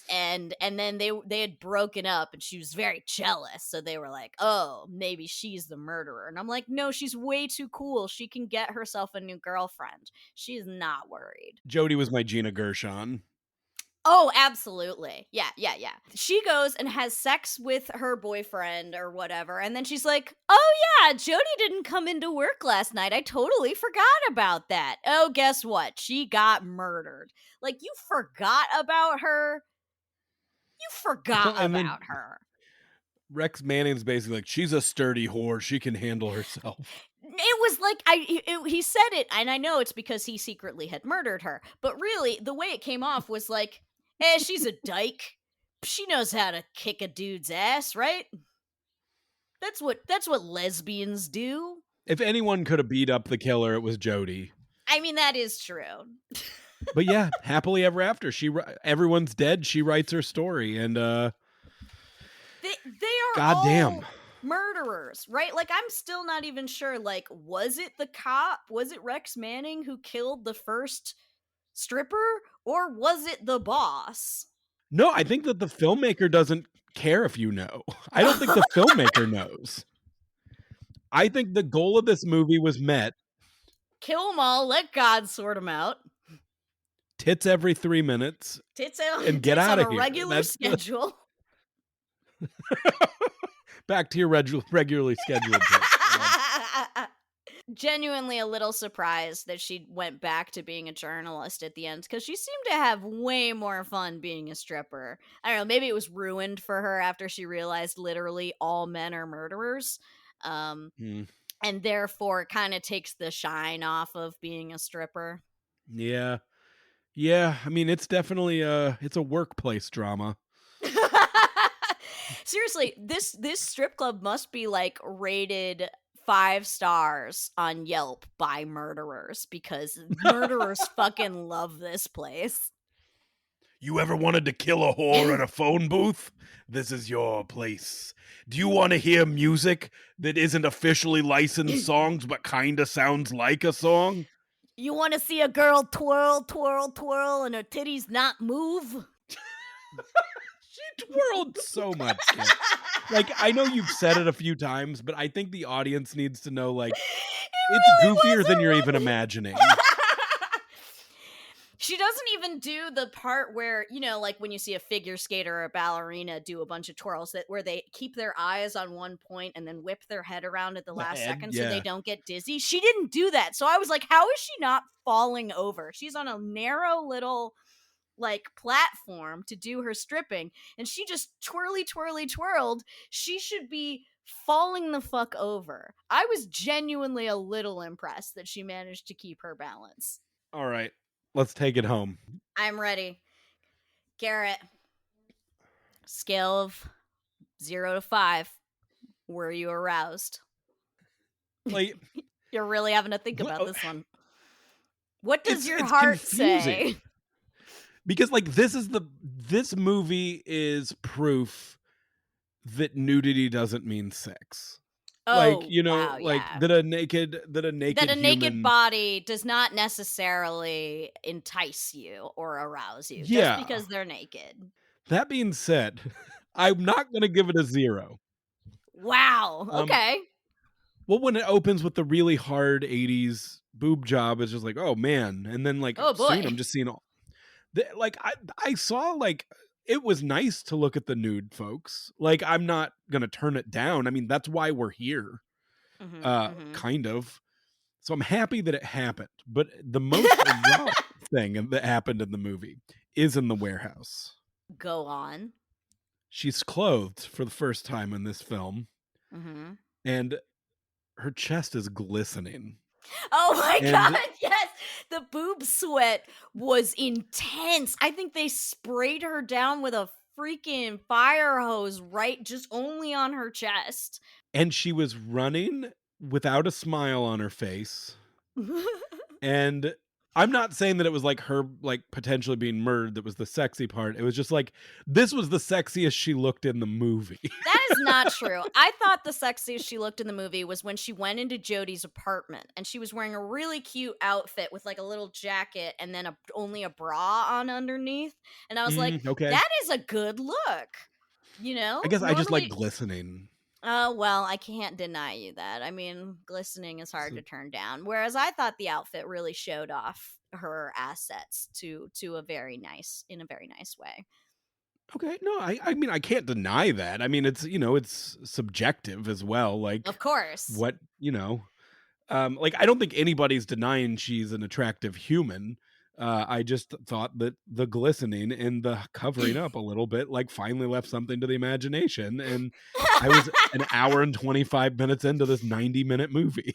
and then they had broken up, and she was very jealous. So they were like, "Oh, maybe she's the murderer." And I'm like, "No, she's way too cool. She can get herself a new girlfriend. She's not worried." Jody was my Gina Gershon. Oh, absolutely. Yeah, yeah, yeah. She goes and has sex with her boyfriend or whatever. And then she's like, oh, yeah, Jody didn't come into work last night. I totally forgot about that. Oh, guess what? She got murdered. Like, you forgot about her. You forgot Well, and then about her. Rex Manning's basically like, she's a sturdy whore. She can handle herself. It was like he said it, and I know it's because he secretly had murdered her. But really, the way it came off was like, she's a dyke. She knows how to kick a dude's ass, right? That's what lesbians do. If anyone could have beat up the killer, it was Jody. I mean, that is true. But yeah, happily ever after. Everyone's dead. She writes her story, and They are goddamn all murderers, right? Like, I'm still not even sure. Like, was it the cop? Was it Rex Manning who killed the first stripper, or was it the boss? No, I think that the filmmaker doesn't care if you know. I don't think the filmmaker knows. I think the goal of this movie was met. Kill them all. Let God sort them out. Tits every 3 minutes. Tits and get out on of a here. regular schedule. Back to your regularly scheduled tits. Genuinely a little surprised that she went back to being a journalist at the end, because she seemed to have way more fun being a stripper. I don't know, maybe it was ruined for her after she realized literally all men are murderers. And therefore kind of takes the shine off of being a stripper. Yeah. Yeah, I mean, it's definitely it's a workplace drama. Seriously, this strip club must be like rated 5 stars on Yelp by murderers, because murderers fucking love this place. You ever wanted to kill a whore in a phone booth? This is your place. Do you want to hear music that isn't officially licensed songs but kind of sounds like a song? You want to see a girl twirl, twirl, twirl, and her titties not move? She twirled so much. Kid. Like, I know you've said it a few times, but I think the audience needs to know, like, it's really goofier than you're even imagining. She doesn't even do the part where, you know, like when you see a figure skater or a ballerina do a bunch of twirls where they keep their eyes on one point and then whip their head around at the last second so they don't get dizzy. She didn't do that. So I was like, how is she not falling over? She's on a narrow little like platform to do her stripping, and she just twirled. She should be falling the fuck over. I was genuinely a little impressed that she managed to keep her balance. All right, let's take it home. I'm ready. Garrett, scale of 0 to 5. Were you aroused? Like, you're really having to think about this one. What does your it's heart confusing. say? Because like this movie is proof that nudity doesn't mean sex. Oh, like, you know, wow, like yeah. that a naked naked body does not necessarily entice you or arouse you just because they're naked. That being said, I'm not going to give it a 0. Wow. Okay. Well, when it opens with the really hard 80s boob job, it's just like, oh man. And then like soon I'm just seeing all like I saw like it was nice to look at the nude folks. Like, I'm not going to turn it down. I mean, that's why we're here. Kind of. So I'm happy that it happened. But the most raw thing that happened in the movie is in the warehouse. Go on. She's clothed for the first time in this film. And her chest is glistening. Oh my God, yes. The boob sweat was intense. I think they sprayed her down with a freaking fire hose just only on her chest. And she was running without a smile on her face. And I'm not saying that it was like her like potentially being murdered that was the sexy part. It was just like, this was the sexiest she looked in the movie. That is not true. I thought the sexiest she looked in the movie was when she went into Jody's apartment and she was wearing a really cute outfit with like a little jacket and then only a bra on underneath. And I was like, okay. That is a good look. You know? I guess I just like glistening. Oh, well, I can't deny you that. I mean, glistening is hard to turn down. Whereas I thought the outfit really showed off her assets in a very nice way. Okay, no, I mean, I can't deny that. I mean, it's, you know, it's subjective as well. Like, of course, what, you know, like, I don't think anybody's denying she's an attractive human. I just thought that the glistening and the covering up a little bit, like, finally left something to the imagination. And I was an hour and 25 minutes into this 90-minute movie.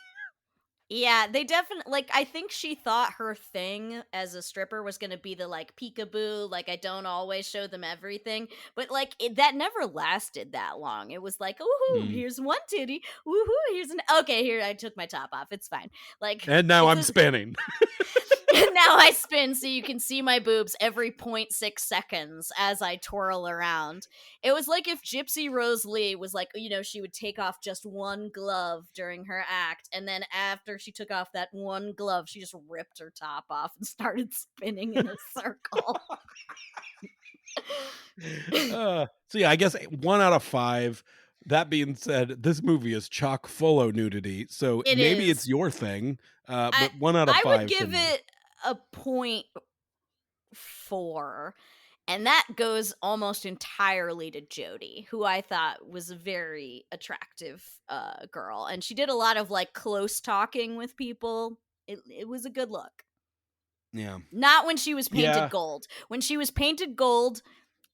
Yeah, they definitely like I think she thought her thing as a stripper was going to be the like peekaboo, like I don't always show them everything, but like that never lasted that long. It was like, "Ooh, Mm. here's one titty. Woohoo, here's an okay, here I took my top off. It's fine." Like And now it's I'm a spinning. now I spin so you can see my boobs every point 0.6 seconds as I twirl around. It was like if Gypsy Rose Lee was like, she would take off just one glove during her act, and then after she took off that one glove, she just ripped her top off and started spinning in a circle. So yeah, I guess 1 out of 5. That being said, this movie is chock full of nudity, so It maybe it's is. your thing. I But one out of I would five for give me. it a point 4. And that goes almost entirely to Jodie, who I thought was a very attractive girl. And she did a lot of like close talking with people. It was a good look. Yeah, Not when she was painted yeah. gold. When she was painted gold,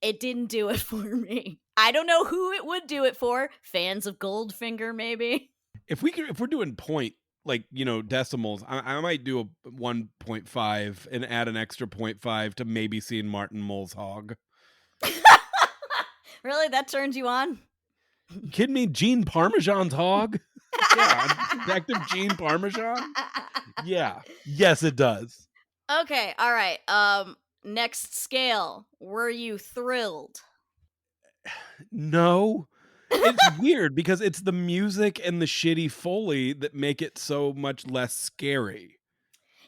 it didn't do it for me. I don't know who it would do it for. Fans of Goldfinger, maybe. If we're doing point, like decimals, I might do a 1.5 and add an extra 0.5 to maybe seeing Martin Mull's hog. Really? That turns you on? You kidding me? Gene Parmesan's hog? Yeah, Detective Gene Parmesan. Yeah, yes, it does. Okay, all right. Next scale. Were you thrilled? No. It's weird because it's the music and the shitty Foley that make it so much less scary.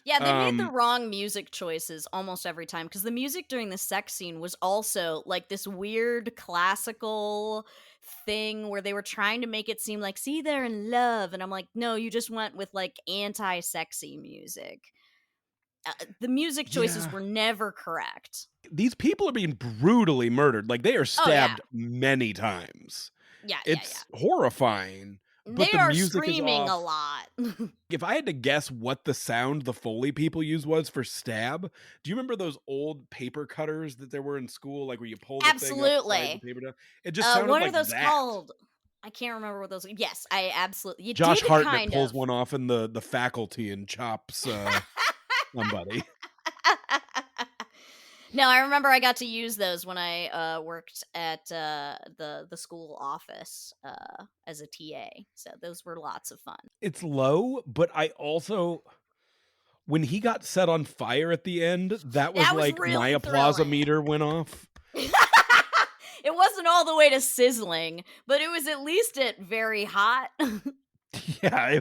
Yeah, they made the Um, wrong music choices almost every time because the music during the sex scene was also like this weird classical thing where they were trying to make it seem like, see, they're in love. And I'm like, no, you just went with like anti sexy music. The music choices yeah. were never correct. These people are being brutally murdered. Like they are Oh, yeah. stabbed many times. Yeah, yeah, It's horrifying, yeah. but They the are music is screaming a off. lot. If I had to guess what the sound the Foley people used was for stab, do you remember those old paper cutters that there were in school, like where you pull the thing up, slide the Absolutely. paper down? It just sounded What are like those that. called? I can't remember what those. Yes, I absolutely. You Josh did Hartnett kind pulls of. one off in the faculty and chops somebody. No, I remember I got to use those when I worked at the school office as a TA. So those were lots of fun. It's low, but I also when he got set on fire at the end, that was That was like my really thrilling. applausometer went off. It wasn't all the way to sizzling, but it was at least at very hot. Yeah,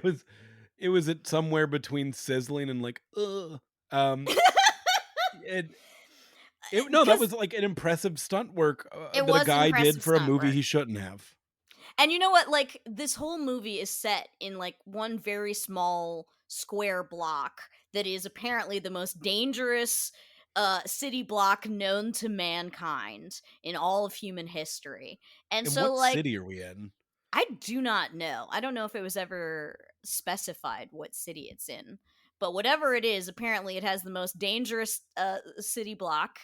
it was at somewhere between sizzling and like ugh. Um it, no, that Because was like an impressive stunt work it that a was guy did impressive for a stunt movie work. he shouldn't have. And you know what? Like, this whole movie is set in like one very small square block that is apparently the most dangerous city block known to mankind in all of human history. And And so, what like, city are we in? I do not know. I don't know if it was ever specified what city it's in. But whatever it is, apparently it has the most dangerous city block,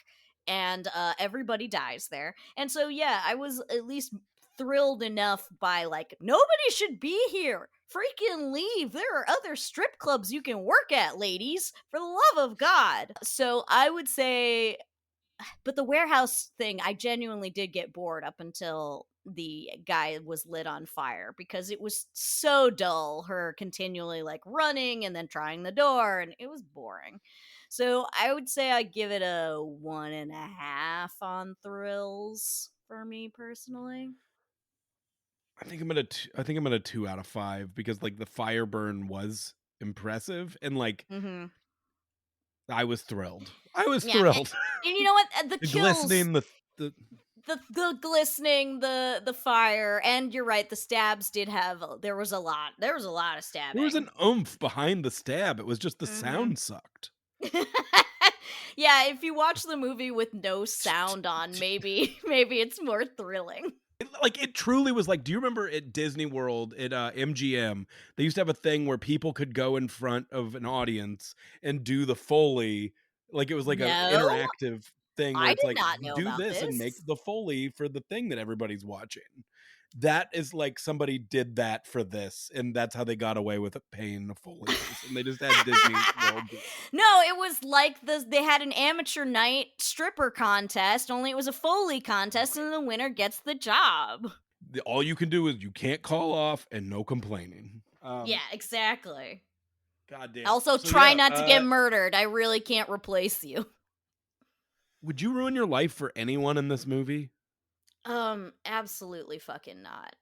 and everybody dies there. And so, yeah, I was at least thrilled enough by, like, nobody should be here. Freaking leave. There are other strip clubs you can work at, ladies. For the love of God. So I would say, but the warehouse thing, I genuinely did get bored up until the guy was lit on fire because it was so dull, her continually like running and then trying the door, and it was boring. So I would say I give it a 1.5 on thrills for me personally. I think I'm at a 2 out of 5 because like the fire burn was impressive and like Mm-hmm. I was thrilled. I was Yeah, thrilled. and you know what? The The kills, glistening, the the glistening, the fire, and you're right, the stabs did have there was a lot of there was stabbing. an oomph behind the stab. It was just the Mm-hmm. sound sucked. Yeah, if you watch the movie with no sound on, maybe it's more thrilling. It truly was like, do you remember at Disney World at MGM, they used to have a thing where people could go in front of an audience and do the Foley, like it was like a No, interactive thing where I it's did like not know do about this and make this. the Foley for the thing that everybody's watching. That is like somebody did that for this, and that's how they got away with it paying a Foley person. They just had Disney World do it. No, it was like they had an amateur night stripper contest, only it was a Foley contest, and the winner gets the job. All you can do is you can't call off and no complaining. Yeah, exactly. Goddamn. Also, So, try yeah, not to get murdered. I really can't replace you. Would you ruin your life for anyone in this movie? Absolutely fucking not.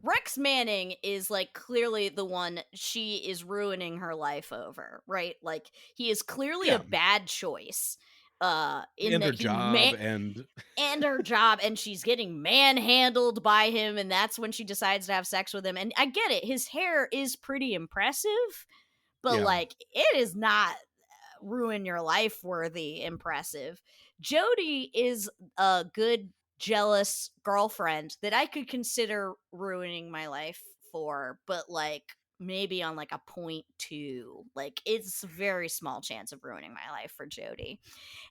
Rex Manning is like clearly the one she is ruining her life over, right? Like he is clearly a bad choice. In And her that job and her job, and she's getting manhandled by him, and that's when she decides to have sex with him. And I get it, his hair is pretty impressive, but like it is not ruin your life worthy impressive. Jody is a good jealous girlfriend that I could consider ruining my life for, but like maybe on like a 0.2. Like it's a very small chance of ruining my life for Jody.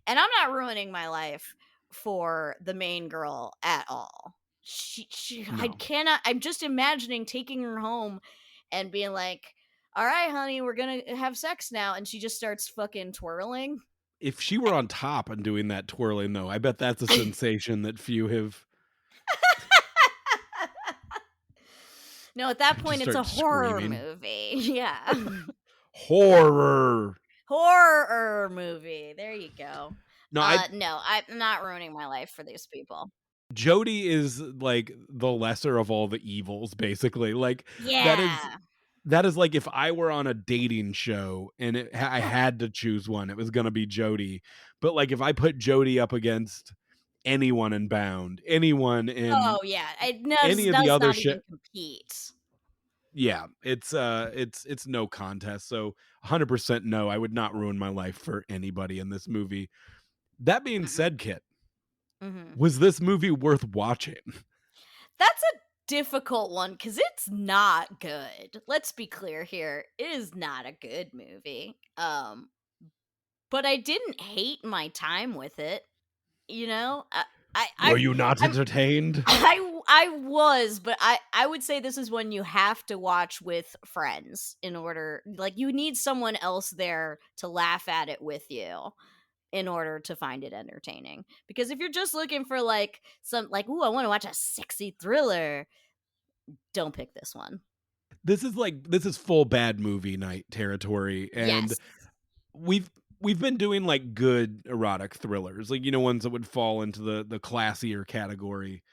And I'm not ruining my life for the main girl at all. I cannot. I'm just imagining taking her home and being like, all right, honey, we're gonna have sex now. And she just starts fucking twirling. if she were on top and doing that twirling, though, I bet that's a sensation that few have. No, at that point, it's a start horror screaming. movie. Yeah. Horror. Horror movie. There you go. No, no, I'm not ruining my life for these people. Jody is like the lesser of all the evils, basically. Like Yeah. that is like if I were on a dating show and I had to choose one, it was gonna be Jody. But like if I put Jody up against anyone in Bound, anyone in any of the other shit, compete. yeah, it's no contest. So 100% no, I would not ruin my life for anybody in this movie. That being said, Kit, was this movie worth watching? That's a difficult one because it's not good. Let's be clear here. It is not a good movie. But I didn't hate my time with it. You know? Were you not entertained? I was, but I would say this is one you have to watch with friends in order, like you need someone else there to laugh at it with you in order to find it entertaining. Because if you're just looking for like some like, ooh, I want to watch a sexy thriller, don't pick this one. This is full bad movie night territory, and Yes. we've been doing like good erotic thrillers, like, you know, ones that would fall into the classier category.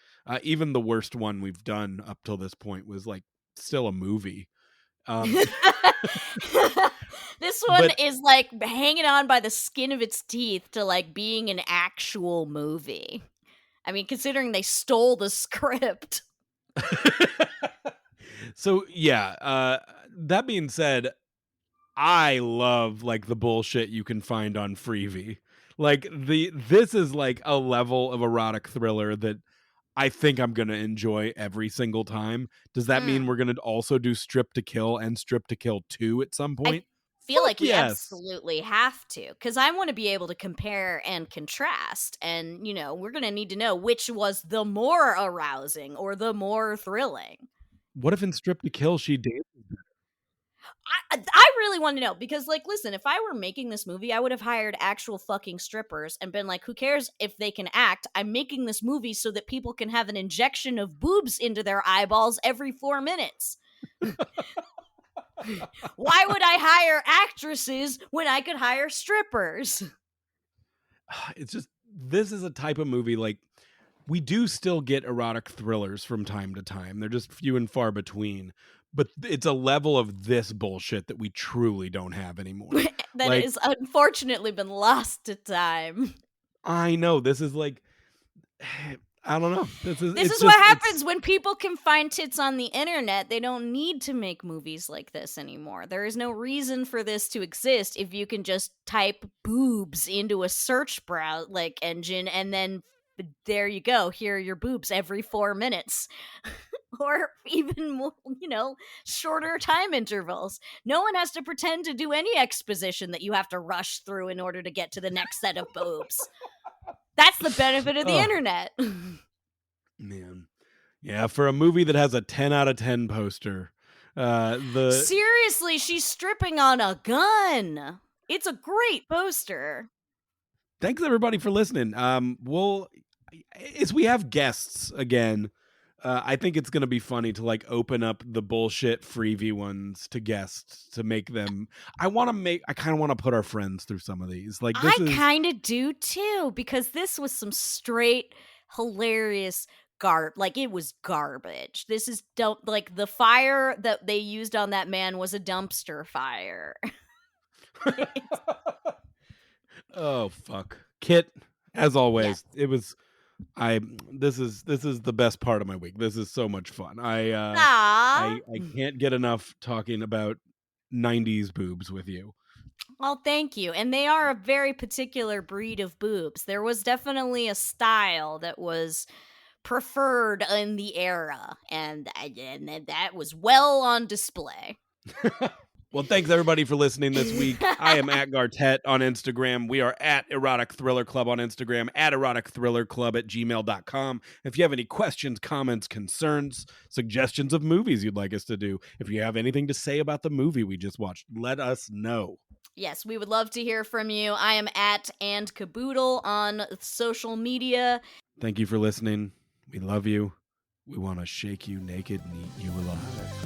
Even the worst one we've done up till this point was like still a movie. This one is like hanging on by the skin of its teeth to like being an actual movie. I mean, considering they stole the script. So yeah, that being said, I love like the bullshit you can find on Freevee. Like this is like a level of erotic thriller that I think I'm going to enjoy every single time. Does that mean we're going to also do Strip to Kill and Strip to Kill 2 at some point? I feel like we absolutely have to, because I want to be able to compare and contrast. And, you know, we're going to need to know which was the more arousing or the more thrilling. What if in Strip to Kill she dances better? I really want to know, because, like, listen, if I were making this movie, I would have hired actual fucking strippers and been like, who cares if they can act? I'm making this movie so that people can have an injection of boobs into their eyeballs every 4 minutes. Why would I hire actresses when I could hire strippers? It's just, this is a type of movie, like, we do still get erotic thrillers from time to time. They're just few and far between. But it's a level of this bullshit that we truly don't have anymore. That like, has unfortunately been lost to time. I know. This is like, I don't know. This is what happens when people can find tits on the internet. They don't need to make movies like this anymore. There is no reason for this to exist if you can just type boobs into a search browser like engine, and then there you go. Here are your boobs every 4 minutes. Or even more, you know, shorter time intervals. No one has to pretend to do any exposition that you have to rush through in order to get to the next set of boobs. That's the benefit of the internet. Man. Yeah, for a movie that has a 10 out of 10 poster. The Seriously, she's stripping on a gun. It's a great poster. Thanks everybody for listening. We'll as we have guests again, I think it's gonna be funny to like open up the bullshit freebie ones to guests to make them. I kind of want to put our friends through some of these. Like this I is kind of do too, because this was some straight hilarious like it was garbage. This is don't like the fire that they used on that man was a dumpster fire. oh fuck, Kit. As Yes. always, it was. I this is the best part of my week. This is so much fun. Ah. I can't get enough talking about 90s boobs with you. Well, thank you. And they are a very particular breed of boobs. There was definitely a style that was preferred in the era, and that was well on display. Well, thanks everybody for listening this week. I am at Gartette on Instagram. We are at Erotic Thriller Club on Instagram, at Erotic Thriller Club at gmail.com. If you have any questions, comments, concerns, suggestions of movies you'd like us to do, if you have anything to say about the movie we just watched, let us know. Yes, we would love to hear from you. I am at and Caboodle on social media. Thank you for listening. We love you. We want to shake you naked and eat you alive.